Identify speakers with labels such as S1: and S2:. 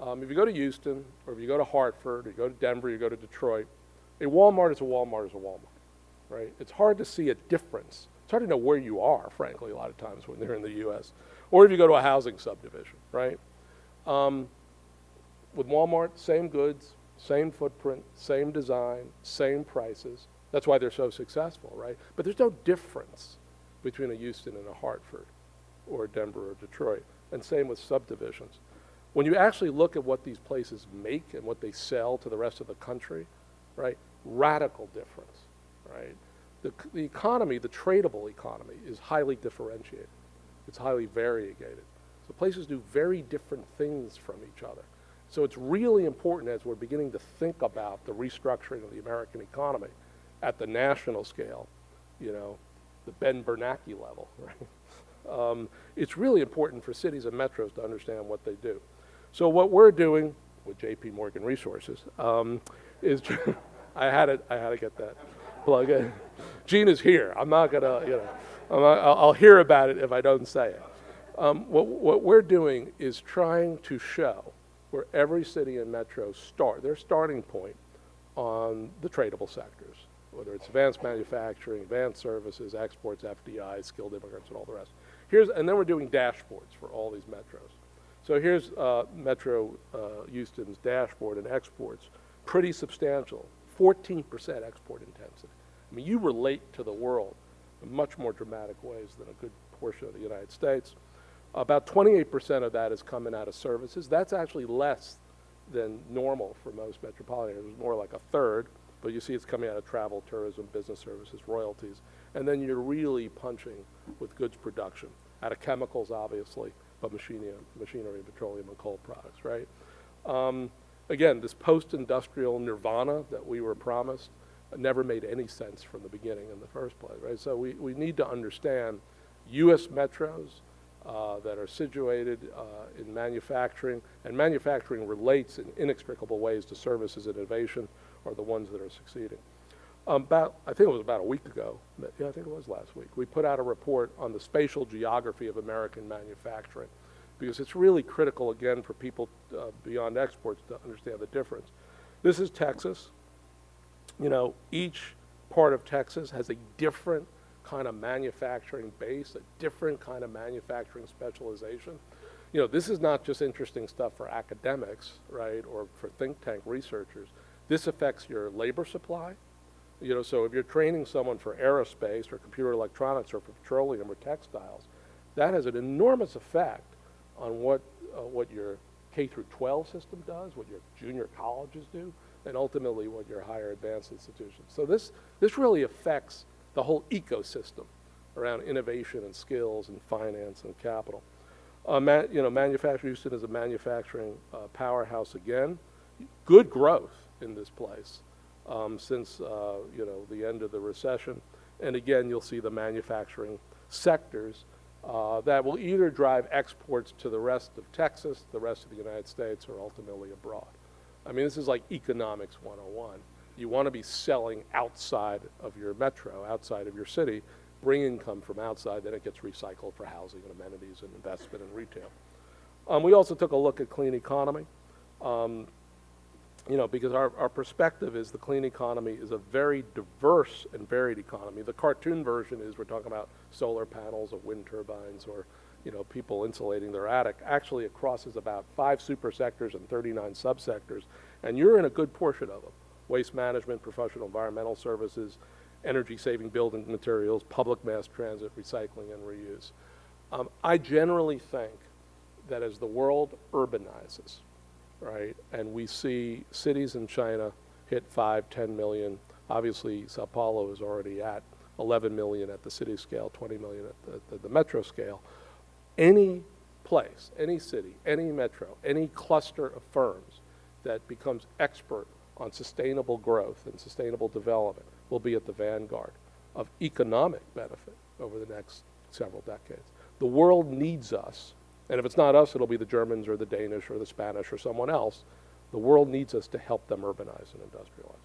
S1: If you go to Houston, or if you go to Hartford, or you go to Denver, you go to Detroit, a Walmart is a Walmart is a Walmart, right? It's hard to see a difference. It's hard to know where you are, frankly, a lot of times when they're in the U.S. Or if you go to a housing subdivision, right? With Walmart, same goods, same footprint, same design, same prices. That's why they're so successful, right? But there's no difference between a Houston and a Hartford or Denver or Detroit. And same with subdivisions. When you actually look at what these places make and what they sell to the rest of the country, right? Radical difference, right? The economy, the tradable economy, is highly differentiated. It's highly variegated. So places do very different things from each other. So it's really important as we're beginning to think about the restructuring of the American economy at the national scale, you know, the Ben Bernanke level, right? It's really important for cities and metros to understand what they do. So what we're doing with JP Morgan Resources is, I had to get that plug in. Gina's here. I'm not gonna, you know, I'll hear about it if I don't say it. What we're doing is trying to show where every city and metro their starting point on the tradable sectors, whether it's advanced manufacturing, advanced services, exports, FDI, skilled immigrants, and all the rest. And then we're doing dashboards for all these metros. So here's Metro Houston's dashboard and exports, pretty substantial, 14% export intensity. I mean, you relate to the world in much more dramatic ways than a good portion of the United States. About 28% of that is coming out of services. That's actually less than normal for most metropolitan areas. It's more like a third, but you see it's coming out of travel, tourism, business services, royalties. And then you're really punching with goods production, out of chemicals, obviously, but machinery, petroleum, and coal products, right? Again, this post-industrial nirvana that we were promised never made any sense from the beginning in the first place, right? So we need to understand U.S. metros that are situated in manufacturing, and manufacturing relates in inextricable ways to services and innovation, are the ones that are succeeding. I think it was about a week ago, yeah, I think it was last week, we put out a report on the spatial geography of American manufacturing, because it's really critical, again, for people beyond exports to understand the difference. This is Texas. You know, each part of Texas has a different kind of manufacturing base, a different kind of manufacturing specialization. You know, this is not just interesting stuff for academics, right, or for think tank researchers. This affects your labor supply. You know, so if you're training someone for aerospace or computer electronics or for petroleum or textiles, that has an enormous effect on what your K through 12 system does, what your junior colleges do, and ultimately what your higher advanced institutions. So this really affects the whole ecosystem around innovation and skills and finance and capital. You know, Houston is a manufacturing powerhouse again. Good growth in this place since you know, the end of the recession. And again, you'll see the manufacturing sectors that will either drive exports to the rest of Texas, the rest of the United States, or ultimately abroad. I mean, this is like economics 101. You want to be selling outside of your metro, outside of your city, bring income from outside, then it gets recycled for housing and amenities and investment and retail. We also took a look at clean economy, you know, because our perspective is the clean economy is a very diverse and varied economy. The cartoon version is we're talking about solar panels or wind turbines or, you know, people insulating their attic. Actually, it crosses about 5 super sectors and 39 subsectors, and you're in a good portion of them. Waste management, professional environmental services, energy-saving building materials, public mass transit, recycling, and reuse. I generally think that as the world urbanizes, right, and we see cities in China hit 5, 10 million, obviously Sao Paulo is already at 11 million at the city scale, 20 million at the metro scale. Any place, any city, any metro, any cluster of firms that becomes expert on sustainable growth and sustainable development will be at the vanguard of economic benefit over the next several decades. The world needs us, and if it's not us, it'll be the Germans or the Danish or the Spanish or someone else. The world needs us to help them urbanize and industrialize.